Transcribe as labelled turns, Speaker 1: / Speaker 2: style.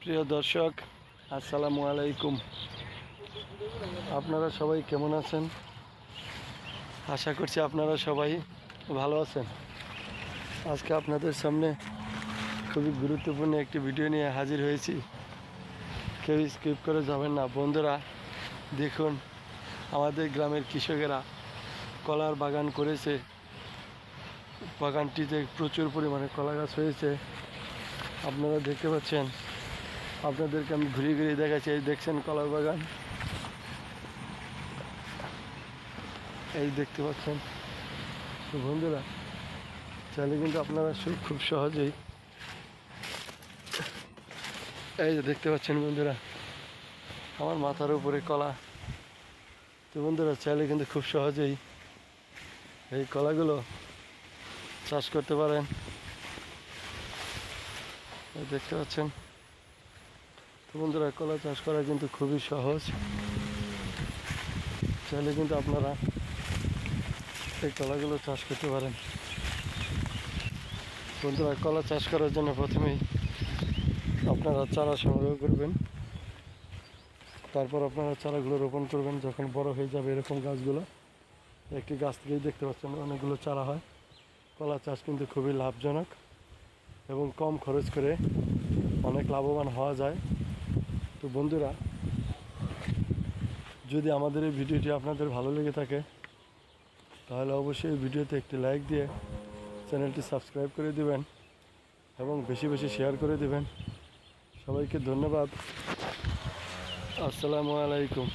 Speaker 1: প্রিয় দর্শক, আসসালামু আলাইকুম। আপনারা সবাই কেমন আছেন? আশা করছি আপনারা সবাই ভালো আছেন। আজকে আপনাদের সামনে খুবই গুরুত্বপূর্ণ একটি ভিডিও নিয়ে হাজির হয়েছি। কেউ স্কিপ করে যাবেন না। বন্ধুরা, দেখুন আমাদের গ্রামের কৃষকেরা কলার বাগান করেছে। বাগানটিতে প্রচুর পরিমাণে কলা গাছ হয়েছে। আপনারা দেখতে পাচ্ছেন। আপনাদেরকে আমি ঘুরিয়ে ঘুরিয়ে দেখাচ্ছি। এই দেখছেন কলার বাগান, এই দেখতে পাচ্ছেন। তো বন্ধুরা, চাইলে কিন্তু আপনারা খুব সহজেই এই যে দেখতে পাচ্ছেন বন্ধুরা, আমার মাথার উপরে কলা। তো বন্ধুরা, চাইলে কিন্তু খুব সহজেই এই কলাগুলো চাষ করতে পারেন। এই দেখতে পাচ্ছেন। তো বন্ধুরা, কলা চাষ করা কিন্তু খুবই সহজ। চাইলে কিন্তু আপনারা এই কলাগুলো চাষ করতে পারেন। বন্ধুরা, কলা চাষ করার জন্য প্রথমেই আপনারা চারা সংগ্রহ করবেন। তারপর আপনারা চারাগুলো রোপণ করবেন। যখন বড় হয়ে যাবে এরকম গাছগুলো, একটি গাছ থেকেই দেখতে পাচ্ছেন অনেকগুলো চারা হয়। কলা চাষ কিন্তু খুবই লাভজনক এবং কম খরচ করে অনেক লাভবান হওয়া যায়। তো বন্ধুরা, যদি আমাদের এই ভিডিওটি আপনাদের ভালো লেগে থাকে, তাহলে অবশ্যই এই ভিডিওতে একটি লাইক দিয়ে চ্যানেলটি সাবস্ক্রাইব করে দিবেন এবং বেশি বেশি শেয়ার করে দিবেন। সবাইকে ধন্যবাদ। আসসালামু আলাইকুম।